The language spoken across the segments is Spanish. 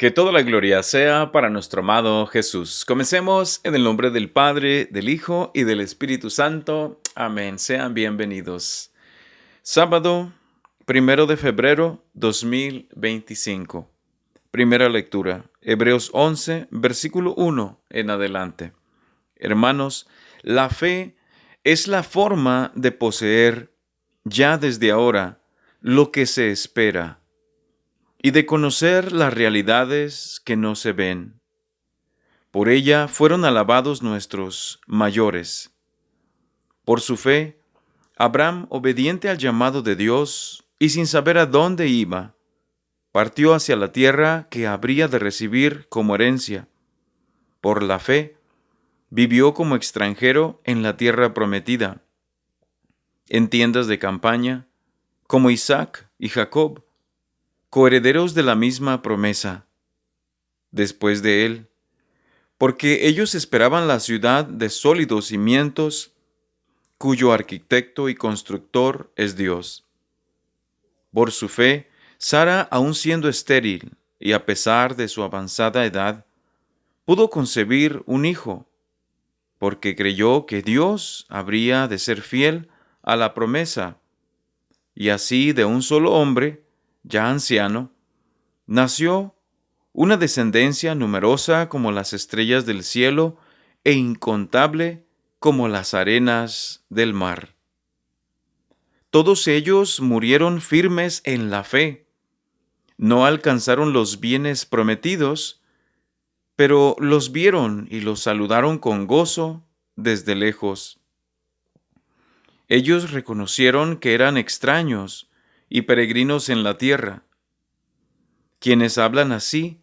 Que toda la gloria sea para nuestro amado Jesús. Comencemos en el nombre del Padre, del Hijo y del Espíritu Santo. Amén. Sean bienvenidos. Sábado, 1 de febrero 2025. Primera lectura. Hebreos 11, versículo 1 en adelante. Hermanos, la fe es la forma de poseer ya desde ahora lo que se espera y de conocer las realidades que no se ven. Por ella fueron alabados nuestros mayores. Por su fe, Abraham, obediente al llamado de Dios y sin saber a dónde iba, partió hacia la tierra que habría de recibir como herencia. Por la fe, vivió como extranjero en la tierra prometida, en tiendas de campaña, como Isaac y Jacob, coherederos de la misma promesa. Después de él, porque ellos esperaban la ciudad de sólidos cimientos, cuyo arquitecto y constructor es Dios. Por su fe, Sara, aun siendo estéril y a pesar de su avanzada edad, pudo concebir un hijo, porque creyó que Dios habría de ser fiel a la promesa, y así de un solo hombre, ya anciano, nació una descendencia numerosa como las estrellas del cielo e incontable como las arenas del mar. Todos ellos murieron firmes en la fe. No alcanzaron los bienes prometidos, pero los vieron y los saludaron con gozo desde lejos. Ellos reconocieron que eran extraños y peregrinos en la tierra. Quienes hablan así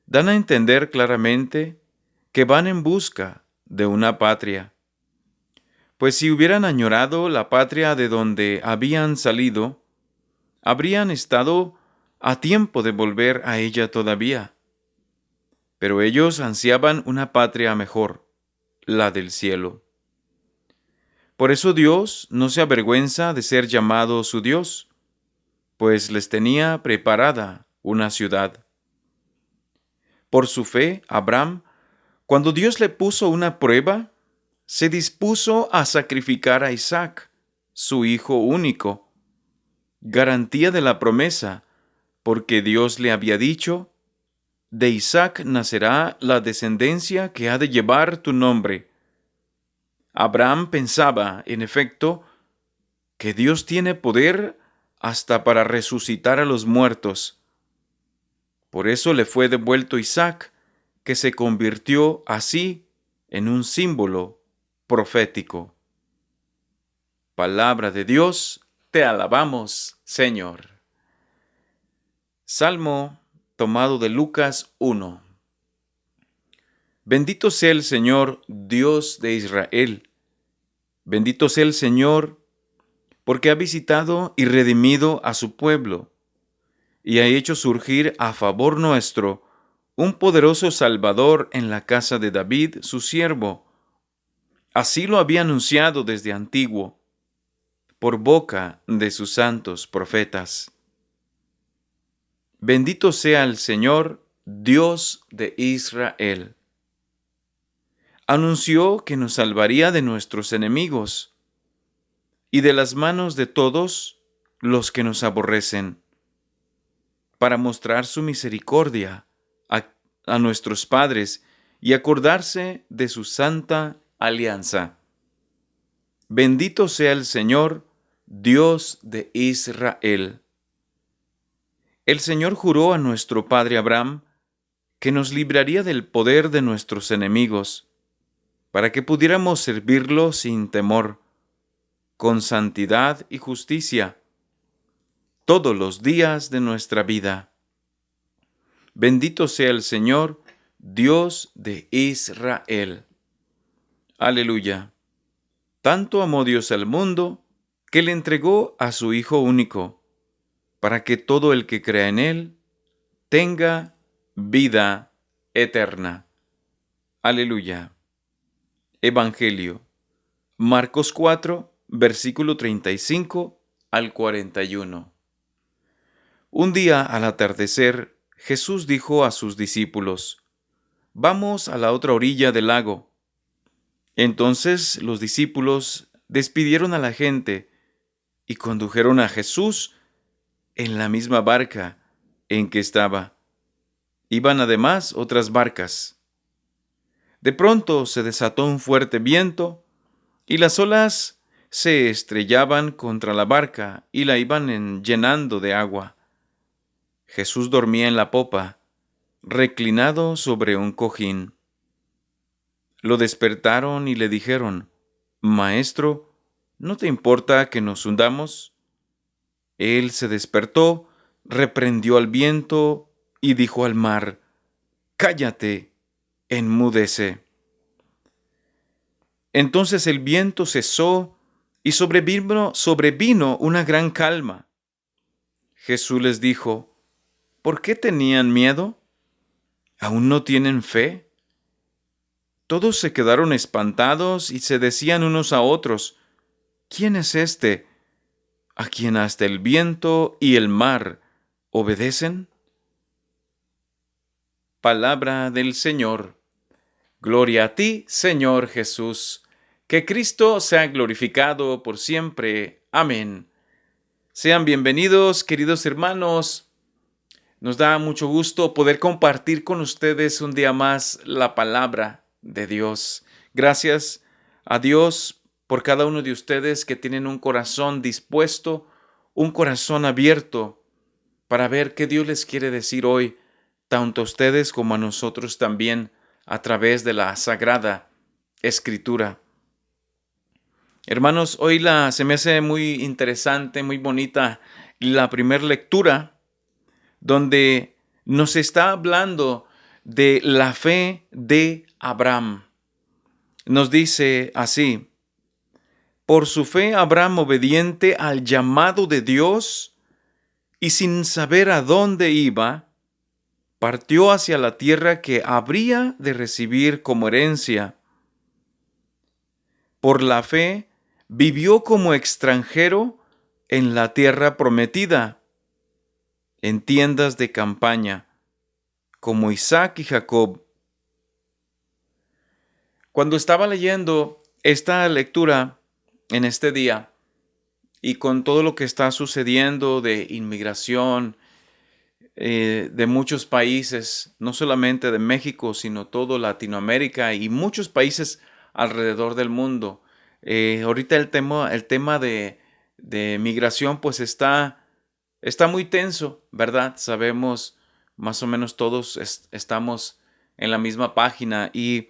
dan a entender claramente que van en busca de una patria. Pues si hubieran añorado la patria de donde habían salido, habrían estado a tiempo de volver a ella todavía. Pero ellos ansiaban una patria mejor, la del cielo. Por eso Dios no se avergüenza de ser llamado su Dios, pues les tenía preparada una ciudad. Por su fe, Abraham, cuando Dios le puso una prueba, se dispuso a sacrificar a Isaac, su hijo único, garantía de la promesa, porque Dios le había dicho: de Isaac nacerá la descendencia que ha de llevar tu nombre. Abraham pensaba, en efecto, que Dios tiene poder hasta para resucitar a los muertos. Por eso le fue devuelto Isaac, que se convirtió así en un símbolo profético. Palabra de Dios, te alabamos, Señor. Salmo tomado de Lucas 1. Bendito sea el Señor, Dios de Israel. Bendito sea el Señor, porque ha visitado y redimido a su pueblo, y ha hecho surgir a favor nuestro un poderoso Salvador en la casa de David, su siervo. Así lo había anunciado desde antiguo, por boca de sus santos profetas. Bendito sea el Señor, Dios de Israel. Anunció que nos salvaría de nuestros enemigos y de las manos de todos los que nos aborrecen, para mostrar su misericordia a nuestros padres y acordarse de su santa alianza. Bendito sea el Señor, Dios de Israel. El Señor juró a nuestro padre Abraham que nos libraría del poder de nuestros enemigos, para que pudiéramos servirlo sin temor, con santidad y justicia, todos los días de nuestra vida. Bendito sea el Señor, Dios de Israel. Aleluya. Tanto amó Dios al mundo, que le entregó a su Hijo único, para que todo el que crea en Él tenga vida eterna. Aleluya. Evangelio. Marcos 4, versículo 35 al 41. Un día al atardecer, Jesús dijo a sus discípulos: «Vamos a la otra orilla del lago». Entonces los discípulos despidieron a la gente y condujeron a Jesús en la misma barca en que estaba. Iban además otras barcas. De pronto se desató un fuerte viento y las olas se estrellaban contra la barca y la iban llenando de agua. Jesús dormía en la popa, reclinado sobre un cojín. Lo despertaron y le dijeron: «Maestro, ¿no te importa que nos hundamos?». Él se despertó, reprendió al viento y dijo al mar: «Cállate, enmudece». Entonces el viento cesó y sobrevino una gran calma. Jesús les dijo: «¿Por qué tenían miedo? ¿Aún no tienen fe?». Todos se quedaron espantados y se decían unos a otros: «¿Quién es este, a quien hasta el viento y el mar obedecen?». Palabra del Señor. Gloria a ti, Señor Jesús. Que Cristo sea glorificado por siempre. Amén. Sean bienvenidos, queridos hermanos. Nos da mucho gusto poder compartir con ustedes un día más la palabra de Dios. Gracias a Dios por cada uno de ustedes que tienen un corazón dispuesto, un corazón abierto para ver qué Dios les quiere decir hoy, tanto a ustedes como a nosotros también, a través de la Sagrada Escritura. Hermanos, hoy se me hace muy interesante, muy bonita la primera lectura, donde nos está hablando de la fe de Abraham. Nos dice así: «Por su fe Abraham, obediente al llamado de Dios y sin saber a dónde iba, partió hacia la tierra que habría de recibir como herencia. Por la fe vivió como extranjero en la tierra prometida, en tiendas de campaña, como Isaac y Jacob». Cuando estaba leyendo esta lectura en este día, y con todo lo que está sucediendo de inmigración, de muchos países, no solamente de México, sino todo Latinoamérica y muchos países alrededor del mundo. Ahorita el tema de migración pues está muy tenso, ¿verdad? Sabemos, más o menos todos estamos en la misma página y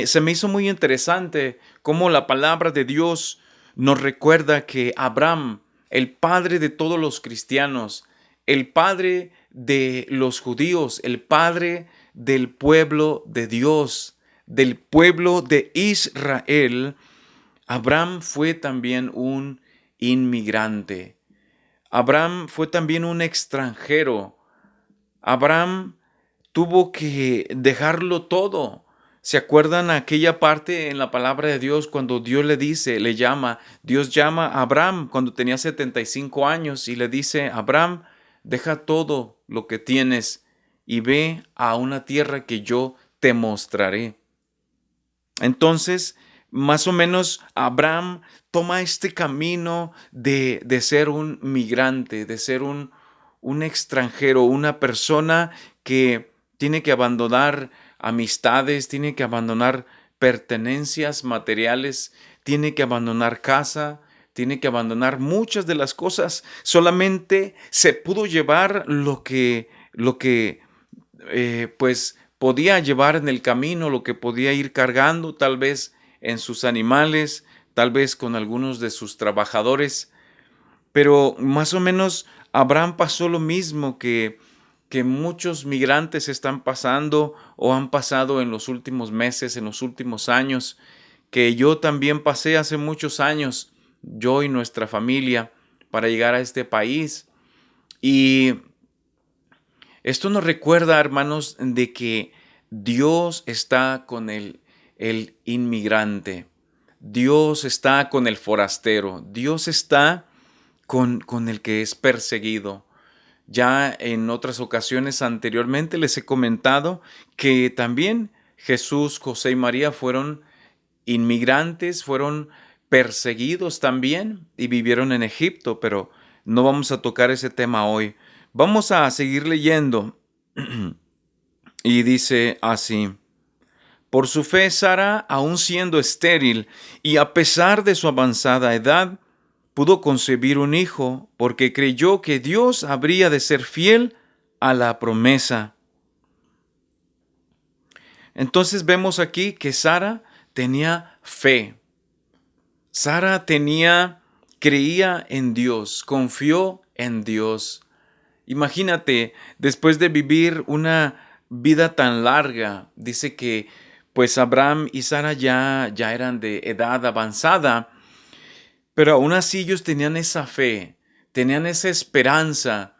se me hizo muy interesante cómo la palabra de Dios nos recuerda que Abraham, el padre de todos los cristianos, el padre de los judíos, el padre del pueblo de Dios, del pueblo de Israel, Abraham fue también un inmigrante. Abraham fue también un extranjero. Abraham tuvo que dejarlo todo. ¿Se acuerdan aquella parte en la palabra de Dios cuando Dios Dios llama a Abraham cuando tenía 75 años y le dice: «Abraham, deja todo lo que tienes y ve a una tierra que yo te mostraré»? Entonces, más o menos, Abraham toma este camino de ser un migrante, de ser un extranjero, una persona que tiene que abandonar amistades, tiene que abandonar pertenencias materiales, tiene que abandonar casa, tiene que abandonar muchas de las cosas. Solamente se pudo llevar lo que pues podía llevar en el camino, lo que podía ir cargando, tal vez en sus animales, tal vez con algunos de sus trabajadores. Pero más o menos Abraham pasó lo mismo que muchos migrantes están pasando o han pasado en los últimos meses, en los últimos años, que yo también pasé hace muchos años, yo y nuestra familia, para llegar a este país. Y esto nos recuerda, hermanos, de que Dios está con el inmigrante. Dios está con el forastero. Dios está con el que es perseguido. Ya en otras ocasiones anteriormente les he comentado que también Jesús, José y María fueron inmigrantes, fueron perseguidos también y vivieron en Egipto, pero no vamos a tocar ese tema hoy. Vamos a seguir leyendo y dice así: por su fe, Sara, aun siendo estéril y a pesar de su avanzada edad, pudo concebir un hijo porque creyó que Dios habría de ser fiel a la promesa. Entonces vemos aquí que Sara tenía fe. Sara creía en Dios, confió en Dios. Imagínate, después de vivir una vida tan larga, dice que pues Abraham y Sara ya eran de edad avanzada, pero aún así ellos tenían esa fe, tenían esa esperanza,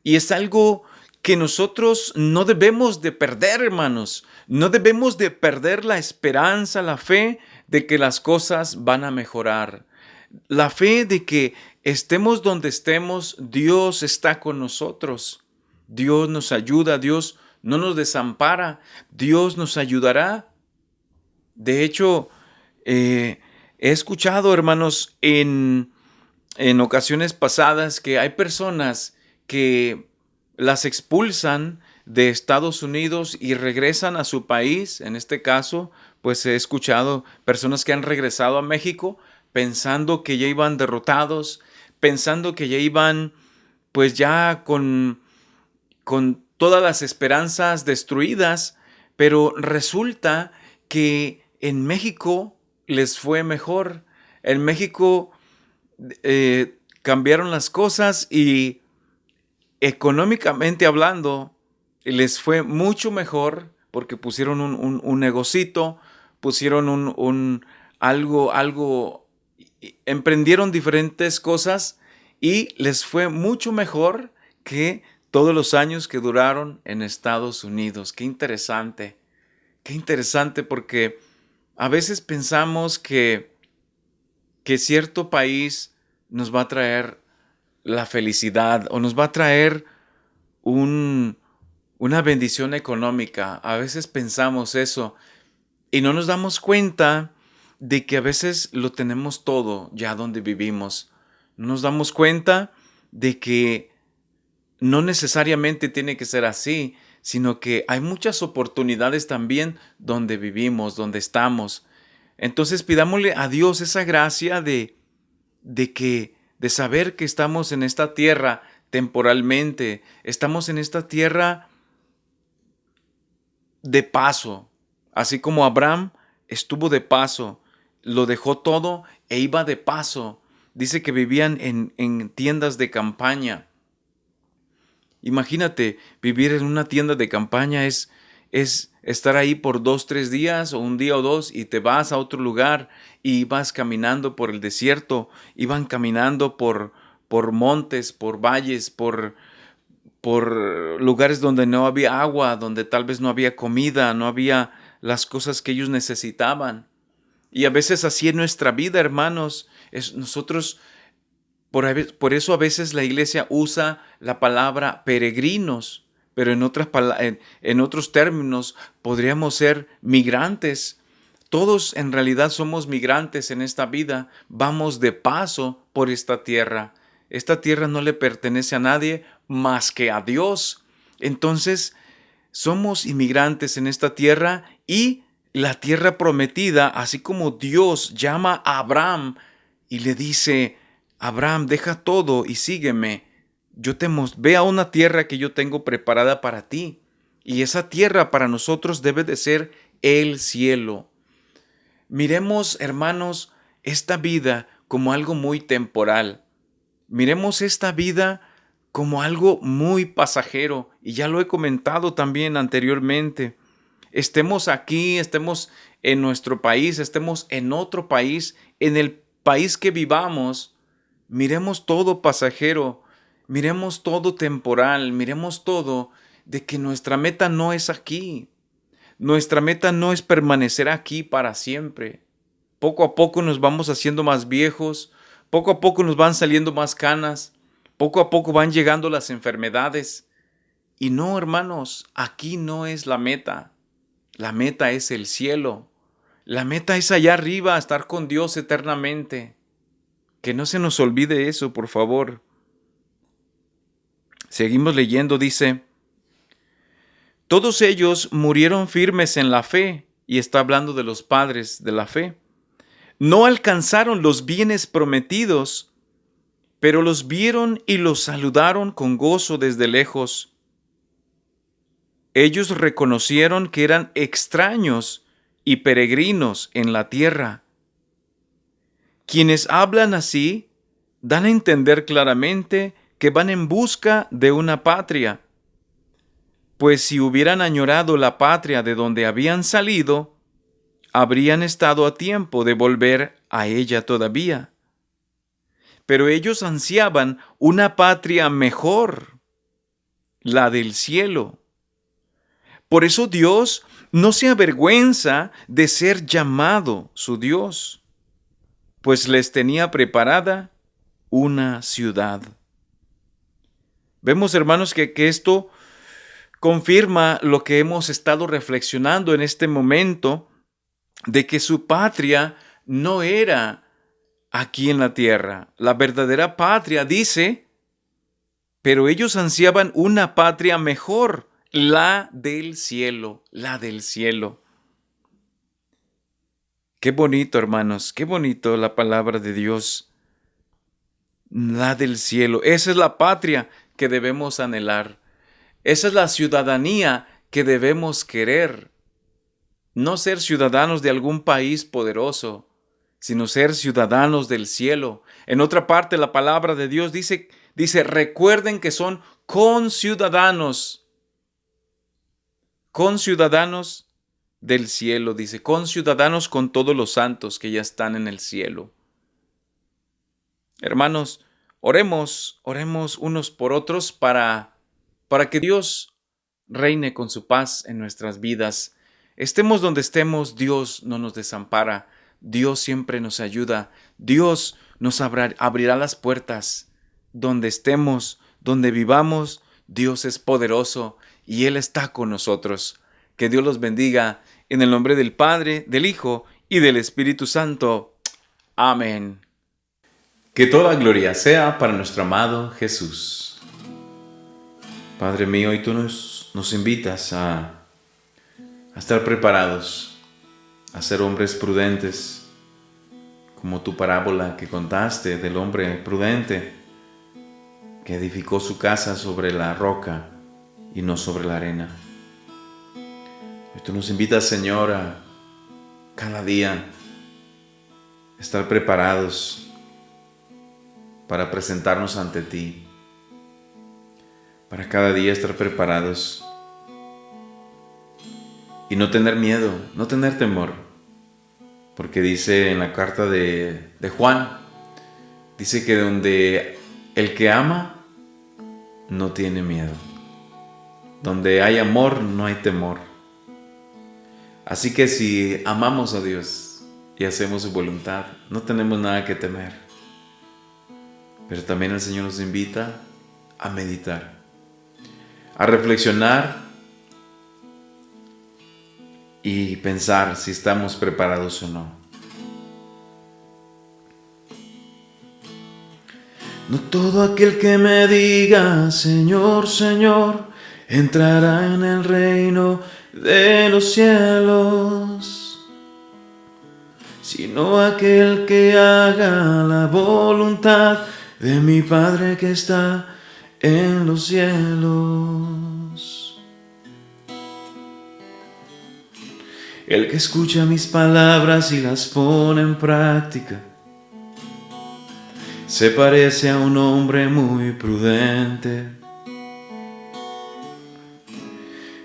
y es algo que nosotros no debemos de perder, hermanos. No debemos de perder la esperanza, la fe de que las cosas van a mejorar. La fe de que estemos donde estemos, Dios está con nosotros. Dios nos ayuda, Dios no nos desampara, Dios nos ayudará. De hecho, he escuchado, hermanos, en ocasiones pasadas que hay personas que las expulsan de Estados Unidos y regresan a su país. En este caso, pues he escuchado personas que han regresado a México pensando que ya iban derrotados, pensando que ya iban pues ya con todas las esperanzas destruidas, pero resulta que en México les fue mejor. En México cambiaron las cosas y económicamente hablando les fue mucho mejor porque pusieron un negocito, pusieron algo, emprendieron diferentes cosas y les fue mucho mejor que todos los años que duraron en Estados Unidos. Qué interesante porque a veces pensamos que cierto país nos va a traer la felicidad o nos va a traer una bendición económica. A veces pensamos eso y no nos damos cuenta de que a veces lo tenemos todo ya donde vivimos. No nos damos cuenta de que no necesariamente tiene que ser así, sino que hay muchas oportunidades también donde vivimos, donde estamos. Entonces pidámosle a Dios esa gracia de saber que estamos en esta tierra temporalmente, estamos en esta tierra de paso, así como Abraham estuvo de paso, lo dejó todo e iba de paso. Dice que vivían en tiendas de campaña. Imagínate, vivir en una tienda de campaña es estar ahí por 2, 3 días o un día o dos y te vas a otro lugar y vas caminando por el desierto, iban caminando por montes, por valles, por lugares donde no había agua, donde tal vez no había comida, no había las cosas que ellos necesitaban. Y a veces así en nuestra vida, hermanos, nosotros por eso a veces la iglesia usa la palabra peregrinos, pero en otros términos podríamos ser migrantes. Todos en realidad somos migrantes en esta vida, vamos de paso por esta tierra. Esta tierra no le pertenece a nadie más que a Dios. Entonces, somos inmigrantes en esta tierra y la tierra prometida, así como Dios llama a Abraham y le dice: Abraham, deja todo y sígueme. Ve a una tierra que yo tengo preparada para ti. Y esa tierra para nosotros debe de ser el cielo. Miremos, hermanos, esta vida como algo muy temporal. Miremos esta vida como algo muy pasajero. Y ya lo he comentado también anteriormente. Estemos aquí, estemos en nuestro país, estemos en otro país, en el país que vivamos. Miremos todo pasajero, miremos todo temporal, miremos todo de que nuestra meta no es aquí. Nuestra meta no es permanecer aquí para siempre. Poco a poco nos vamos haciendo más viejos, poco a poco nos van saliendo más canas, Poco a poco van llegando las enfermedades. Y no, hermanos, aquí no es la meta. La meta es el cielo. La meta es allá arriba, estar con Dios eternamente. Que no se nos olvide eso, por favor. Seguimos leyendo, dice, todos ellos murieron firmes en la fe, y está hablando de los padres de la fe. No alcanzaron los bienes prometidos, pero los vieron y los saludaron con gozo desde lejos. Ellos reconocieron que eran extraños y peregrinos en la tierra. Quienes hablan así dan a entender claramente que van en busca de una patria, pues si hubieran añorado la patria de donde habían salido, habrían estado a tiempo de volver a ella todavía. Pero ellos ansiaban una patria mejor, la del cielo. Por eso Dios no se avergüenza de ser llamado su Dios, pues les tenía preparada una ciudad. Vemos, hermanos, que esto confirma lo que hemos estado reflexionando en este momento, de que su patria no era aquí en la tierra. La verdadera patria, dice, pero ellos ansiaban una patria mejor, la del cielo, la del cielo. Qué bonito, hermanos, qué bonito la palabra de Dios, la del cielo. Esa es la patria que debemos anhelar. Esa es la ciudadanía que debemos querer. No ser ciudadanos de algún país poderoso, sino ser ciudadanos del cielo. En otra parte, la palabra de Dios dice, recuerden que son conciudadanos del cielo, dice, conciudadanos con todos los santos que ya están en el cielo. Hermanos, oremos unos por otros para que Dios reine con su paz en nuestras vidas. Estemos donde estemos, Dios no nos desampara. Dios siempre nos ayuda. Dios nos abrirá las puertas. Donde estemos, donde vivamos, Dios es poderoso y Él está con nosotros. Que Dios los bendiga en el nombre del Padre, del Hijo y del Espíritu Santo. Amén. Que toda gloria sea para nuestro amado Jesús. Padre mío, y tú nos invitas a estar preparados, a ser hombres prudentes, como tu parábola que contaste del hombre prudente que edificó su casa sobre la roca y no sobre la arena. Y tú nos invitas, Señor, a cada día estar preparados para presentarnos ante ti, para cada día estar preparados y no tener miedo, no tener temor, porque dice en la carta de Juan, dice que donde el que ama no tiene miedo, donde hay amor no hay temor. Así que si amamos a Dios y hacemos su voluntad, no tenemos nada que temer. Pero también el Señor nos invita a meditar, a reflexionar y pensar si estamos preparados o no. No todo aquel que me diga Señor, Señor, entrará en el reino de los cielos, sino aquel que haga la voluntad de mi Padre que está en los cielos. El que escucha mis palabras y las pone en práctica, se parece a un hombre muy prudente,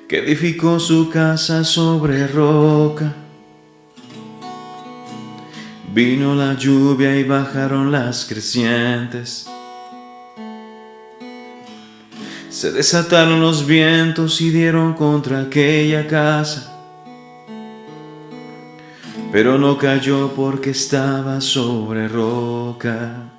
que edificó su casa sobre roca. Vino la lluvia y bajaron las crecientes. Se desataron los vientos y dieron contra aquella casa, pero no cayó porque estaba sobre roca.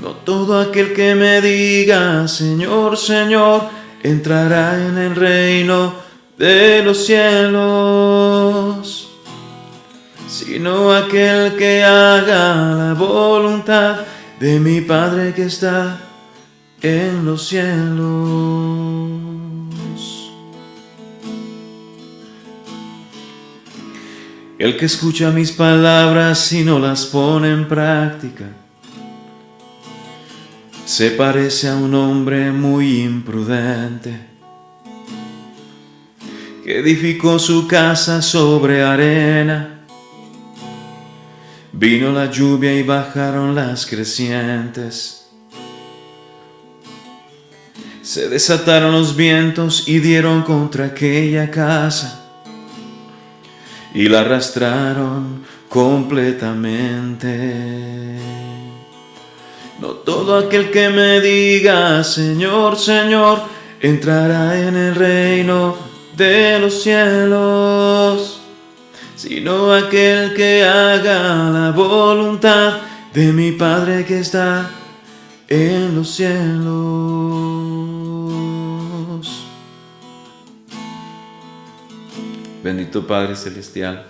No todo aquel que me diga Señor, Señor, entrará en el reino de los cielos, sino aquel que haga la voluntad de mi Padre que está en los cielos. El que escucha mis palabras y no las pone en práctica, se parece a un hombre muy imprudente, que edificó su casa sobre arena. Vino la lluvia y bajaron las crecientes. Se desataron los vientos y dieron contra aquella casa y la arrastraron completamente. No todo aquel que me diga Señor, Señor, entrará en el reino de los cielos, sino aquel que haga la voluntad de mi Padre que está en los cielos. Bendito Padre Celestial,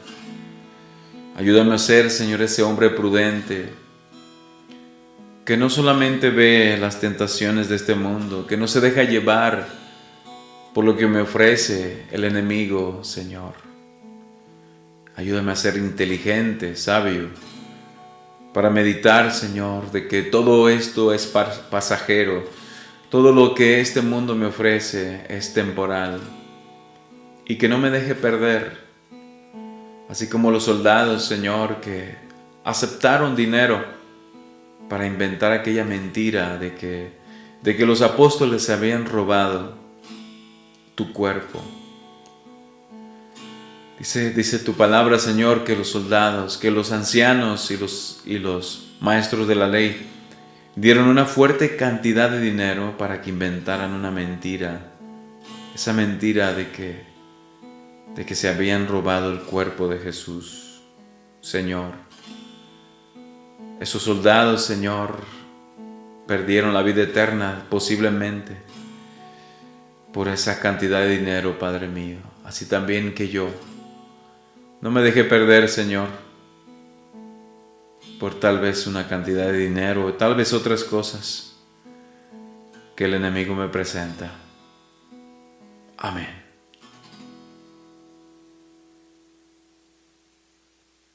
ayúdame a ser, Señor, ese hombre prudente que no solamente ve las tentaciones de este mundo, que no se deja llevar por lo que me ofrece el enemigo, Señor. Ayúdame a ser inteligente, sabio, para meditar, Señor, de que todo esto es pasajero, todo lo que este mundo me ofrece es temporal, y que no me deje perder, así como los soldados, Señor, que aceptaron dinero para inventar aquella mentira de que los apóstoles se habían robado tu cuerpo. Dice tu palabra, Señor, que los soldados, que los ancianos y los maestros de la ley dieron una fuerte cantidad de dinero para que inventaran una mentira. Esa mentira de que se habían robado el cuerpo de Jesús. Señor, esos soldados, Señor, perdieron la vida eterna posiblemente por esa cantidad de dinero, Padre mío. Así también que yo. No me deje perder, Señor, por tal vez una cantidad de dinero o tal vez otras cosas que el enemigo me presenta. Amén.